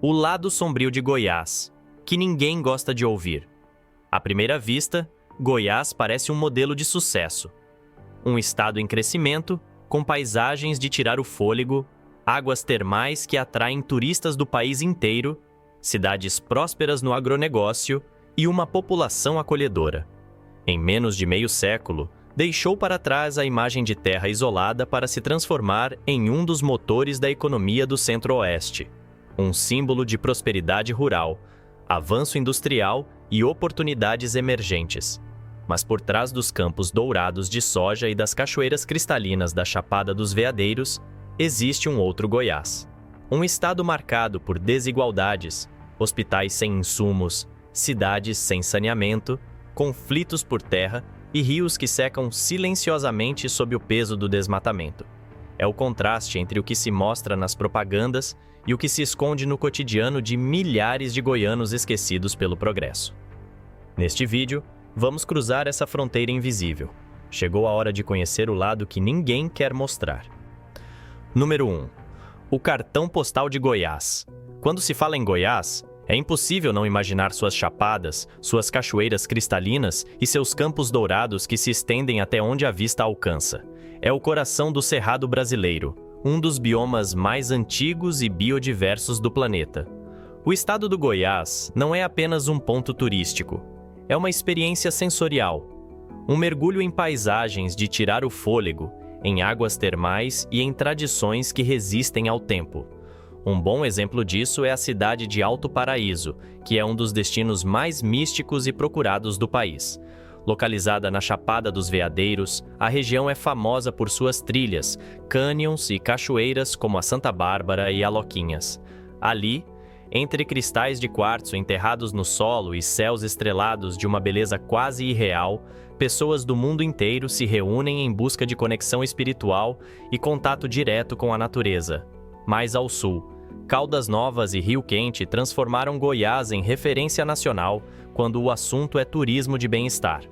O lado sombrio de Goiás, que ninguém gosta de ouvir. À primeira vista, Goiás parece um modelo de sucesso. Um estado em crescimento, com paisagens de tirar o fôlego, águas termais que atraem turistas do país inteiro, cidades prósperas no agronegócio e uma população acolhedora. Em menos de meio século, deixou para trás a imagem de terra isolada para se transformar em um dos motores da economia do Centro-Oeste. Um símbolo de prosperidade rural, avanço industrial e oportunidades emergentes. Mas por trás dos campos dourados de soja e das cachoeiras cristalinas da Chapada dos Veadeiros, existe um outro Goiás. Um estado marcado por desigualdades, hospitais sem insumos, cidades sem saneamento, conflitos por terra e rios que secam silenciosamente sob o peso do desmatamento. É o contraste entre o que se mostra nas propagandas e o que se esconde no cotidiano de milhares de goianos esquecidos pelo progresso. Neste vídeo, vamos cruzar essa fronteira invisível. Chegou a hora de conhecer o lado que ninguém quer mostrar. Número 1. O cartão postal de Goiás. Quando se fala em Goiás, é impossível não imaginar suas chapadas, suas cachoeiras cristalinas e seus campos dourados que se estendem até onde a vista alcança. É o coração do Cerrado brasileiro, um dos biomas mais antigos e biodiversos do planeta. O estado do Goiás não é apenas um ponto turístico. É uma experiência sensorial. Um mergulho em paisagens de tirar o fôlego, em águas termais e em tradições que resistem ao tempo. Um bom exemplo disso é a cidade de Alto Paraíso, que é um dos destinos mais místicos e procurados do país. Localizada na Chapada dos Veadeiros, a região é famosa por suas trilhas, cânions e cachoeiras como a Santa Bárbara e a Loquinhas. Ali, entre cristais de quartzo enterrados no solo e céus estrelados de uma beleza quase irreal, pessoas do mundo inteiro se reúnem em busca de conexão espiritual e contato direto com a natureza. Mais ao sul, Caldas Novas e Rio Quente transformaram Goiás em referência nacional quando o assunto é turismo de bem-estar.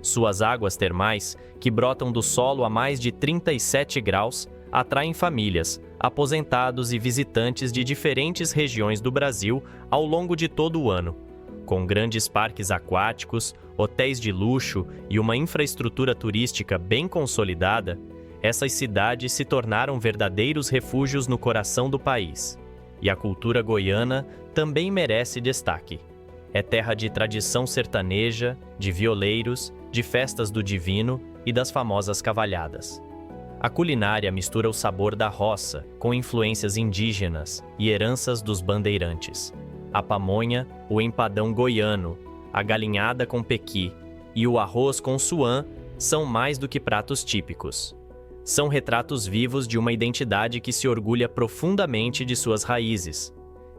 Suas águas termais, que brotam do solo a mais de 37 graus, atraem famílias, aposentados e visitantes de diferentes regiões do Brasil ao longo de todo o ano. Com grandes parques aquáticos, hotéis de luxo e uma infraestrutura turística bem consolidada, essas cidades se tornaram verdadeiros refúgios no coração do país. E a cultura goiana também merece destaque. É terra de tradição sertaneja, de violeiros, de festas do divino e das famosas cavalhadas. A culinária mistura o sabor da roça com influências indígenas e heranças dos bandeirantes. A pamonha, o empadão goiano, a galinhada com pequi e o arroz com suã são mais do que pratos típicos. São retratos vivos de uma identidade que se orgulha profundamente de suas raízes.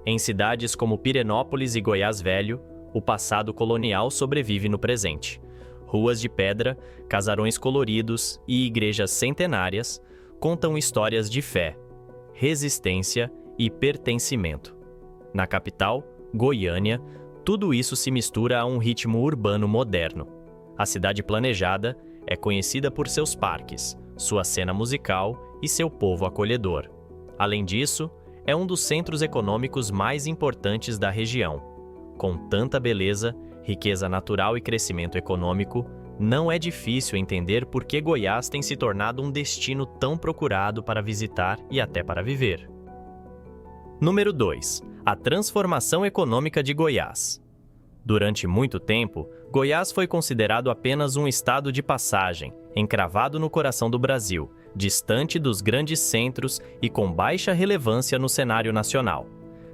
Em cidades como Pirenópolis e Goiás Velho, o passado colonial sobrevive no presente. Ruas de pedra, casarões coloridos e igrejas centenárias contam histórias de fé, resistência e pertencimento. Na capital, Goiânia, tudo isso se mistura a um ritmo urbano moderno. A cidade planejada é conhecida por seus parques, sua cena musical e seu povo acolhedor. Além disso, é um dos centros econômicos mais importantes da região. Com tanta beleza, riqueza natural e crescimento econômico, não é difícil entender por que Goiás tem se tornado um destino tão procurado para visitar e até para viver. Número 2. A transformação econômica de Goiás. Durante muito tempo, Goiás foi considerado apenas um estado de passagem, encravado no coração do Brasil, distante dos grandes centros e com baixa relevância no cenário nacional.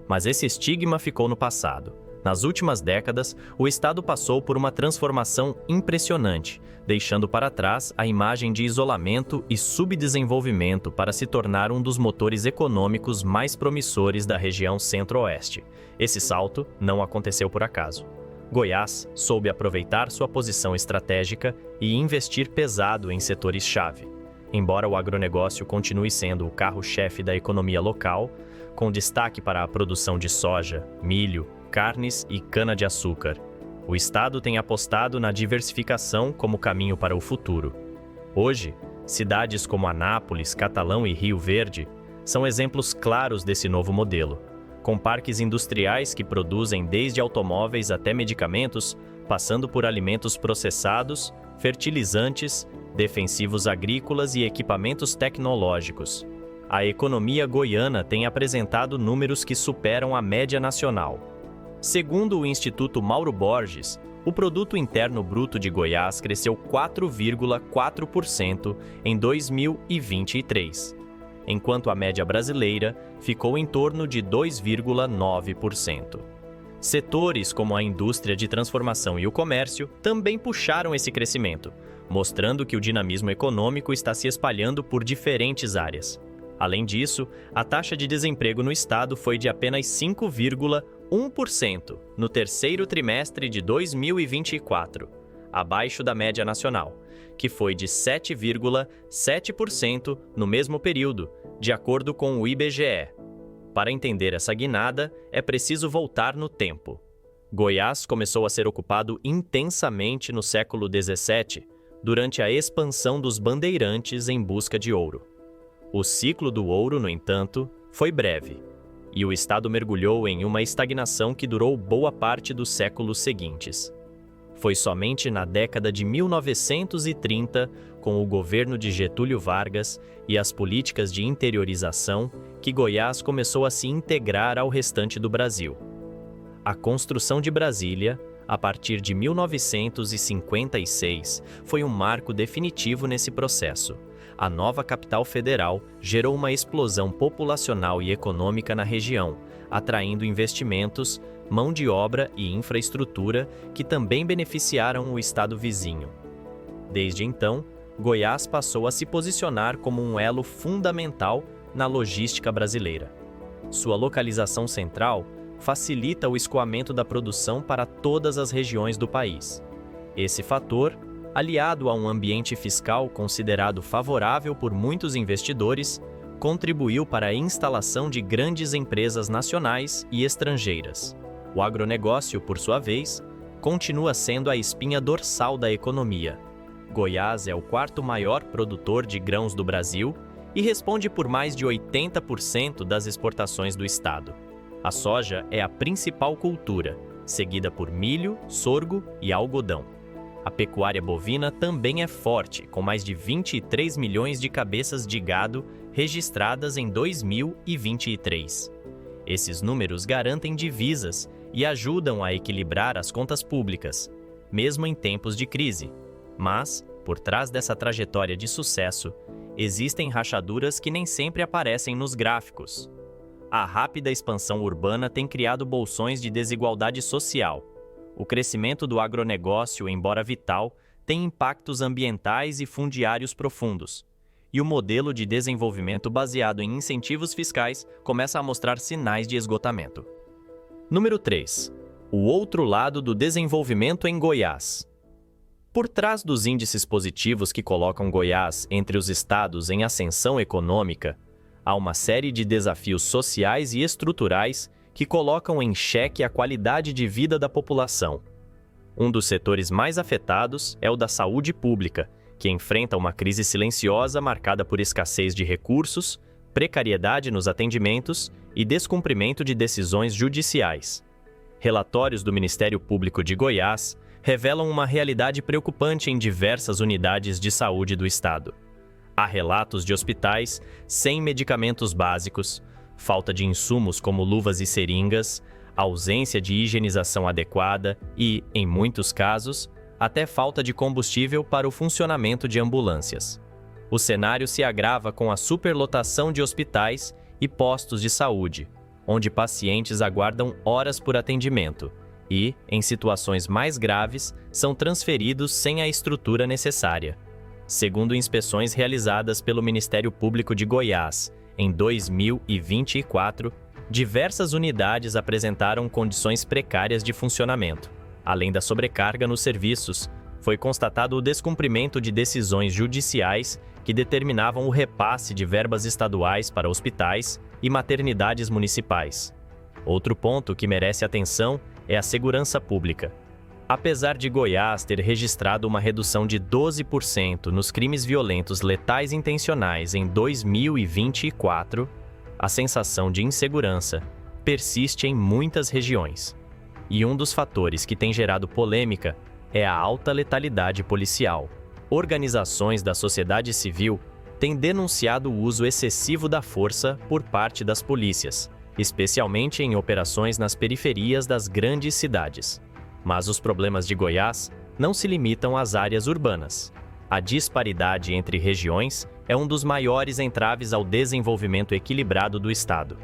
Mas esse estigma ficou no passado. Nas últimas décadas, o estado passou por uma transformação impressionante, deixando para trás a imagem de isolamento e subdesenvolvimento para se tornar um dos motores econômicos mais promissores da região Centro-Oeste. Esse salto não aconteceu por acaso. Goiás soube aproveitar sua posição estratégica e investir pesado em setores-chave. Embora o agronegócio continue sendo o carro-chefe da economia local, com destaque para a produção de soja, milho, carnes e cana-de-açúcar, o estado tem apostado na diversificação como caminho para o futuro. Hoje, cidades como Anápolis, Catalão e Rio Verde são exemplos claros desse novo modelo. com parques industriais que produzem desde automóveis até medicamentos, passando por alimentos processados, fertilizantes, defensivos agrícolas e equipamentos tecnológicos. A economia goiana tem apresentado números que superam a média nacional. Segundo o Instituto Mauro Borges, o Produto Interno Bruto de Goiás cresceu 4,4% em 2023, enquanto a média brasileira ficou em torno de 2,9%. Setores como a indústria de transformação e o comércio também puxaram esse crescimento, mostrando que o dinamismo econômico está se espalhando por diferentes áreas. Além disso, a taxa de desemprego no estado foi de apenas 5,1% no terceiro trimestre de 2024, abaixo da média nacional, que foi de 7,7% no mesmo período, de acordo com o IBGE. Para entender essa guinada, é preciso voltar no tempo. Goiás começou a ser ocupado intensamente no século XVII, durante a expansão dos bandeirantes em busca de ouro. O ciclo do ouro, no entanto, foi breve, e o estado mergulhou em uma estagnação que durou boa parte dos séculos seguintes. Foi somente na década de 1930, com o governo de Getúlio Vargas e as políticas de interiorização, que Goiás começou a se integrar ao restante do Brasil. A construção de Brasília, a partir de 1956, foi um marco definitivo nesse processo. A nova capital federal gerou uma explosão populacional e econômica na região, atraindo investimentos, mão de obra e infraestrutura que também beneficiaram o estado vizinho. Desde então, Goiás passou a se posicionar como um elo fundamental na logística brasileira. Sua localização central facilita o escoamento da produção para todas as regiões do país. Esse fator, aliado a um ambiente fiscal considerado favorável por muitos investidores, contribuiu para a instalação de grandes empresas nacionais e estrangeiras. O agronegócio, por sua vez, continua sendo a espinha dorsal da economia. Goiás é o quarto maior produtor de grãos do Brasil e responde por mais de 80% das exportações do estado. A soja é a principal cultura, seguida por milho, sorgo e algodão. A pecuária bovina também é forte, com mais de 23 milhões de cabeças de gado registradas em 2023. Esses números garantem divisas e ajudam a equilibrar as contas públicas, mesmo em tempos de crise. Mas, por trás dessa trajetória de sucesso, existem rachaduras que nem sempre aparecem nos gráficos. A rápida expansão urbana tem criado bolsões de desigualdade social. O crescimento do agronegócio, embora vital, tem impactos ambientais e fundiários profundos. E o modelo de desenvolvimento baseado em incentivos fiscais começa a mostrar sinais de esgotamento. Número 3. O outro lado do desenvolvimento em Goiás. Por trás dos índices positivos que colocam Goiás entre os estados em ascensão econômica, há uma série de desafios sociais e estruturais que colocam em xeque a qualidade de vida da população. Um dos setores mais afetados é o da saúde pública, que enfrenta uma crise silenciosa marcada por escassez de recursos, precariedade nos atendimentos e descumprimento de decisões judiciais. Relatórios do Ministério Público de Goiás revelam uma realidade preocupante em diversas unidades de saúde do estado. Há relatos de hospitais sem medicamentos básicos, falta de insumos como luvas e seringas, ausência de higienização adequada e, em muitos casos, até falta de combustível para o funcionamento de ambulâncias. O cenário se agrava com a superlotação de hospitais e postos de saúde, onde pacientes aguardam horas por atendimento e, em situações mais graves, são transferidos sem a estrutura necessária. Segundo inspeções realizadas pelo Ministério Público de Goiás, em 2024, diversas unidades apresentaram condições precárias de funcionamento. Além da sobrecarga nos serviços, foi constatado o descumprimento de decisões judiciais que determinavam o repasse de verbas estaduais para hospitais e maternidades municipais. Outro ponto que merece atenção é a segurança pública. Apesar de Goiás ter registrado uma redução de 12% nos crimes violentos letais intencionais em 2024, a sensação de insegurança, persiste em muitas regiões. E um dos fatores que tem gerado polêmica é a alta letalidade policial. Organizações da sociedade civil têm denunciado o uso excessivo da força por parte das polícias, especialmente em operações nas periferias das grandes cidades. Mas os problemas de Goiás não se limitam às áreas urbanas. A disparidade entre regiões é um dos maiores entraves ao desenvolvimento equilibrado do estado.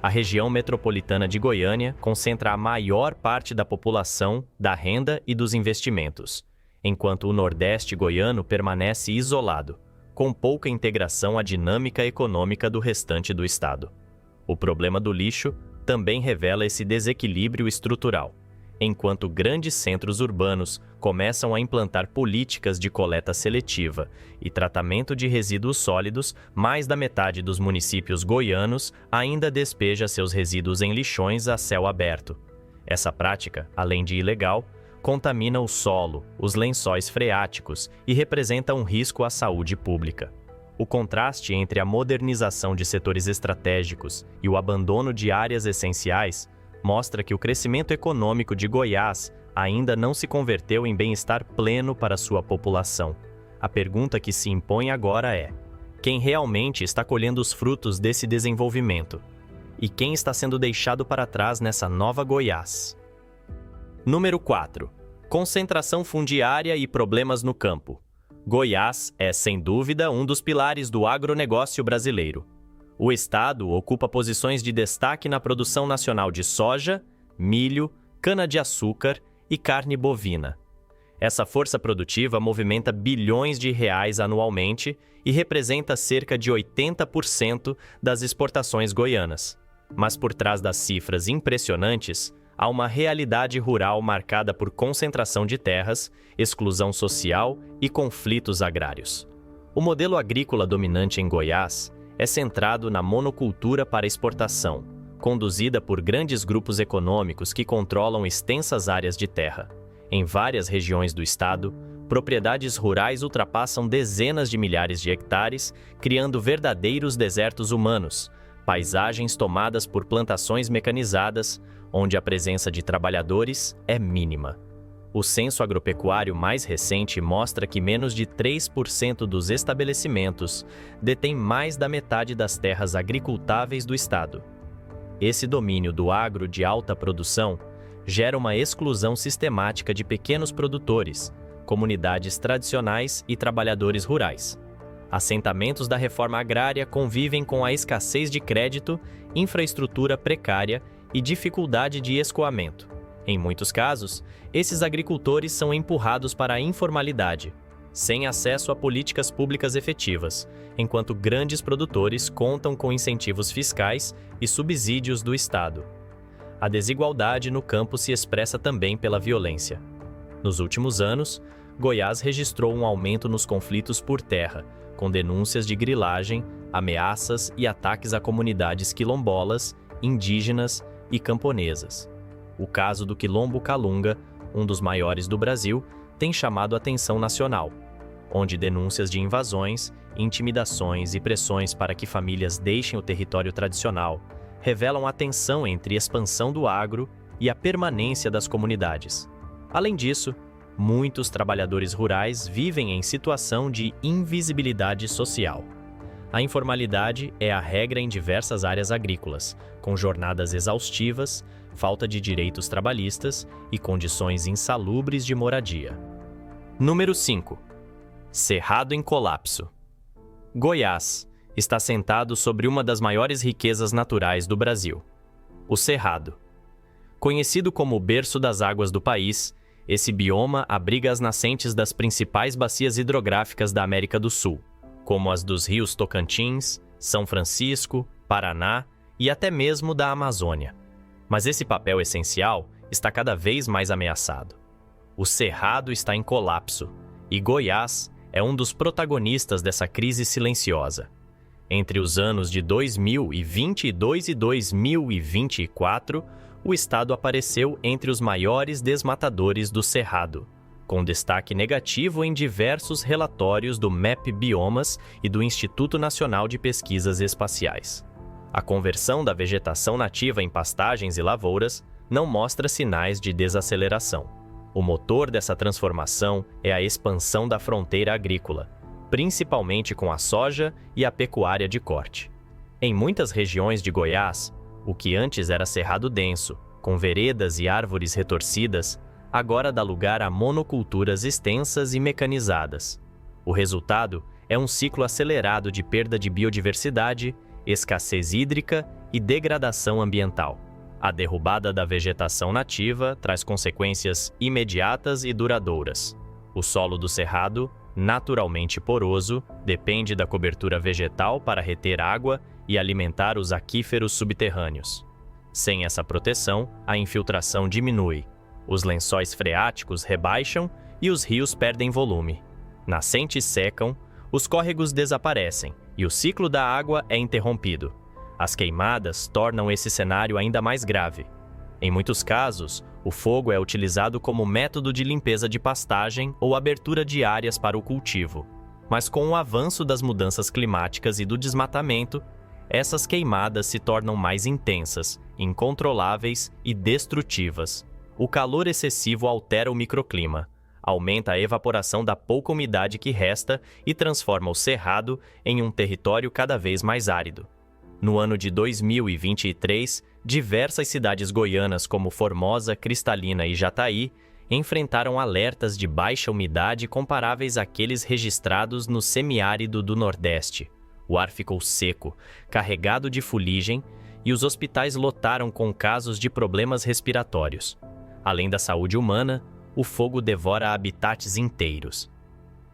A região metropolitana de Goiânia concentra a maior parte da população, da renda e dos investimentos, enquanto o Nordeste goiano permanece isolado, com pouca integração à dinâmica econômica do restante do estado. O problema do lixo também revela esse desequilíbrio estrutural. Enquanto grandes centros urbanos começam a implantar políticas de coleta seletiva e tratamento de resíduos sólidos, mais da metade dos municípios goianos ainda despeja seus resíduos em lixões a céu aberto. Essa prática, além de ilegal, contamina o solo, os lençóis freáticos e representa um risco à saúde pública. O contraste entre a modernização de setores estratégicos e o abandono de áreas essenciais mostra que o crescimento econômico de Goiás ainda não se converteu em bem-estar pleno para sua população. A pergunta que se impõe agora é: quem realmente está colhendo os frutos desse desenvolvimento? E quem está sendo deixado para trás nessa nova Goiás? Número 4. Concentração fundiária e problemas no campo. Goiás é, sem dúvida, um dos pilares do agronegócio brasileiro. O estado ocupa posições de destaque na produção nacional de soja, milho, cana-de-açúcar e carne bovina. Essa força produtiva movimenta bilhões de reais anualmente e representa cerca de 80% das exportações goianas. Mas por trás das cifras impressionantes, há uma realidade rural marcada por concentração de terras, exclusão social e conflitos agrários. O modelo agrícola dominante em Goiás é centrado na monocultura para exportação, conduzida por grandes grupos econômicos que controlam extensas áreas de terra. Em várias regiões do estado, propriedades rurais ultrapassam dezenas de milhares de hectares, criando verdadeiros desertos humanos, paisagens tomadas por plantações mecanizadas, onde a presença de trabalhadores é mínima. O censo agropecuário mais recente mostra que menos de 3% dos estabelecimentos detêm mais da metade das terras agricultáveis do estado. Esse domínio do agro de alta produção gera uma exclusão sistemática de pequenos produtores, comunidades tradicionais e trabalhadores rurais. Assentamentos da reforma agrária convivem com a escassez de crédito, infraestrutura precária e dificuldade de escoamento. Em muitos casos, esses agricultores são empurrados para a informalidade, sem acesso a políticas públicas efetivas, enquanto grandes produtores contam com incentivos fiscais e subsídios do Estado. A desigualdade no campo se expressa também pela violência. Nos últimos anos, Goiás registrou um aumento nos conflitos por terra, com denúncias de grilagem, ameaças e ataques a comunidades quilombolas, indígenas e camponesas. O caso do Quilombo Calunga, um dos maiores do Brasil, tem chamado a atenção nacional, onde denúncias de invasões, intimidações e pressões para que famílias deixem o território tradicional revelam a tensão entre expansão do agro e a permanência das comunidades. Além disso, muitos trabalhadores rurais vivem em situação de invisibilidade social. A informalidade é a regra em diversas áreas agrícolas, com jornadas exaustivas, falta de direitos trabalhistas e condições insalubres de moradia. Número 5. Cerrado em colapso. Goiás está assentado sobre uma das maiores riquezas naturais do Brasil, o Cerrado. Conhecido como o berço das águas do país, esse bioma abriga as nascentes das principais bacias hidrográficas da América do Sul, como as dos rios Tocantins, São Francisco, Paraná e até mesmo da Amazônia. Mas esse papel essencial está cada vez mais ameaçado. O Cerrado está em colapso e Goiás é um dos protagonistas dessa crise silenciosa. Entre os anos de 2022 e 2024, o estado apareceu entre os maiores desmatadores do Cerrado, com destaque negativo em diversos relatórios do MAP Biomas e do Instituto Nacional de Pesquisas Espaciais. A conversão da vegetação nativa em pastagens e lavouras não mostra sinais de desaceleração. O motor dessa transformação é a expansão da fronteira agrícola, principalmente com a soja e a pecuária de corte. Em muitas regiões de Goiás, o que antes era cerrado denso, com veredas e árvores retorcidas, agora dá lugar a monoculturas extensas e mecanizadas. O resultado é um ciclo acelerado de perda de biodiversidade, escassez hídrica e degradação ambiental. A derrubada da vegetação nativa traz consequências imediatas e duradouras. O solo do cerrado, naturalmente poroso, depende da cobertura vegetal para reter água e alimentar os aquíferos subterrâneos. Sem essa proteção, a infiltração diminui, os lençóis freáticos rebaixam e os rios perdem volume. Nascentes secam, os córregos desaparecem e o ciclo da água é interrompido. As queimadas tornam esse cenário ainda mais grave. Em muitos casos, o fogo é utilizado como método de limpeza de pastagem ou abertura de áreas para o cultivo. Mas com o avanço das mudanças climáticas e do desmatamento, essas queimadas se tornam mais intensas, incontroláveis e destrutivas. O calor excessivo altera o microclima, aumenta a evaporação da pouca umidade que resta e transforma o cerrado em um território cada vez mais árido. No ano de 2023, diversas cidades goianas como Formosa, Cristalina e Jataí enfrentaram alertas de baixa umidade comparáveis àqueles registrados no semiárido do Nordeste. O ar ficou seco, carregado de fuligem, e os hospitais lotaram com casos de problemas respiratórios. Além da saúde humana, o fogo devora habitats inteiros.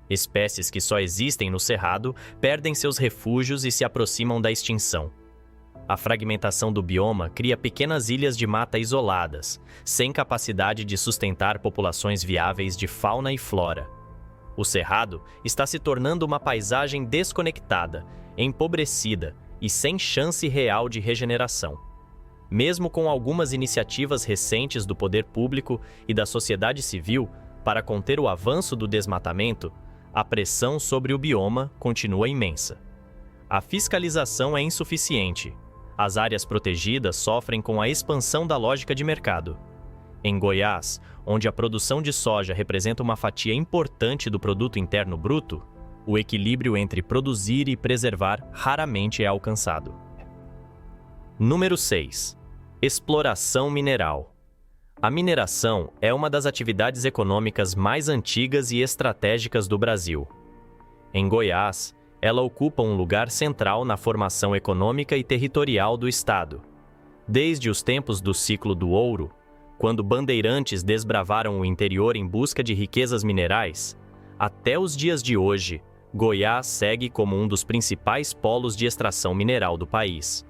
Espécies que só existem no Cerrado perdem seus refúgios e se aproximam da extinção. A fragmentação do bioma cria pequenas ilhas de mata isoladas, sem capacidade de sustentar populações viáveis de fauna e flora. O Cerrado está se tornando uma paisagem desconectada, empobrecida e sem chance real de regeneração. Mesmo com algumas iniciativas recentes do poder público e da sociedade civil para conter o avanço do desmatamento, a pressão sobre o bioma continua imensa. A fiscalização é insuficiente. As áreas protegidas sofrem com a expansão da lógica de mercado. Em Goiás, onde a produção de soja representa uma fatia importante do produto interno bruto, o equilíbrio entre produzir e preservar raramente é alcançado. Número 6. Exploração mineral. A mineração é uma das atividades econômicas mais antigas e estratégicas do Brasil. Em Goiás, ela ocupa um lugar central na formação econômica e territorial do estado. Desde os tempos do ciclo do ouro, quando bandeirantes desbravaram o interior em busca de riquezas minerais, até os dias de hoje, Goiás segue como um dos principais polos de extração mineral do país.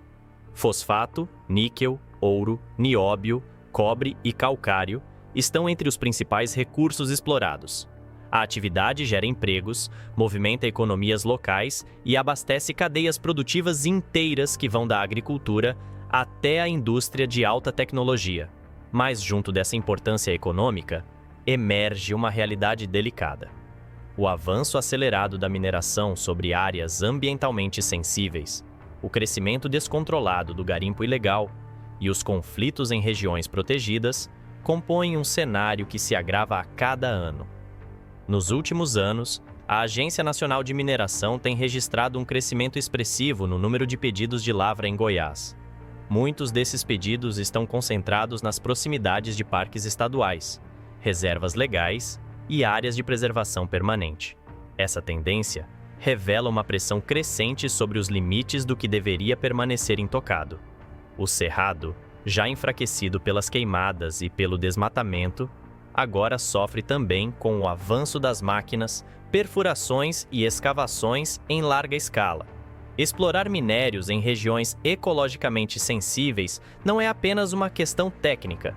Fosfato, níquel, ouro, nióbio, cobre e calcário estão entre os principais recursos explorados. A atividade gera empregos, movimenta economias locais e abastece cadeias produtivas inteiras que vão da agricultura até a indústria de alta tecnologia. Mas, junto dessa importância econômica, emerge uma realidade delicada. O avanço acelerado da mineração sobre áreas ambientalmente sensíveis, o crescimento descontrolado do garimpo ilegal e os conflitos em regiões protegidas compõem um cenário que se agrava a cada ano. Nos últimos anos, a Agência Nacional de Mineração tem registrado um crescimento expressivo no número de pedidos de lavra em Goiás. Muitos desses pedidos estão concentrados nas proximidades de parques estaduais, reservas legais e áreas de preservação permanente. Essa tendência revela uma pressão crescente sobre os limites do que deveria permanecer intocado. O Cerrado, já enfraquecido pelas queimadas e pelo desmatamento, agora sofre também com o avanço das máquinas, perfurações e escavações em larga escala. Explorar minérios em regiões ecologicamente sensíveis não é apenas uma questão técnica.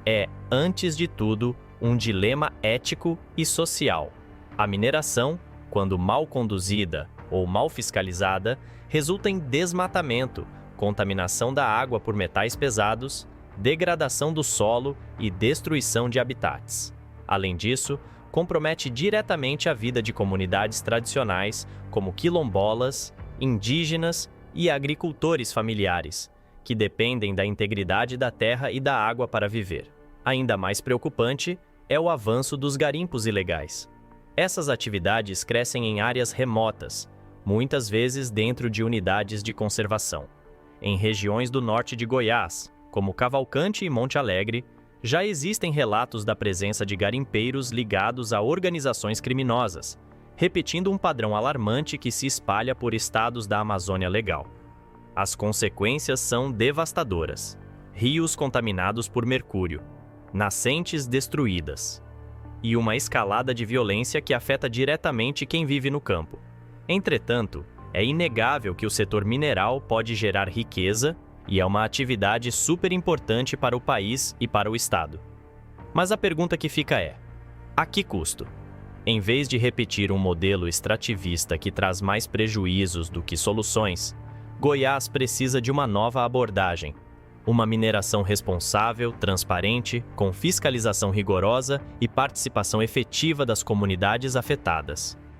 É, antes de tudo, um dilema ético e social. A mineração, quando mal conduzida ou mal fiscalizada, resulta em desmatamento, contaminação da água por metais pesados, degradação do solo e destruição de habitats. Além disso, compromete diretamente a vida de comunidades tradicionais como quilombolas, indígenas e agricultores familiares, que dependem da integridade da terra e da água para viver. Ainda mais preocupante é o avanço dos garimpos ilegais. Essas atividades crescem em áreas remotas, muitas vezes dentro de unidades de conservação. Em regiões do norte de Goiás, como Cavalcante e Monte Alegre, já existem relatos da presença de garimpeiros ligados a organizações criminosas, repetindo um padrão alarmante que se espalha por estados da Amazônia Legal. As consequências são devastadoras. Rios contaminados por mercúrio, nascentes destruídas e uma escalada de violência que afeta diretamente quem vive no campo. Entretanto, é inegável que o setor mineral pode gerar riqueza e é uma atividade super importante para o país e para o estado. Mas a pergunta que fica é: a que custo? Em vez de repetir um modelo extrativista que traz mais prejuízos do que soluções, Goiás precisa de uma nova abordagem. Uma mineração responsável, transparente, com fiscalização rigorosa e participação efetiva das comunidades afetadas.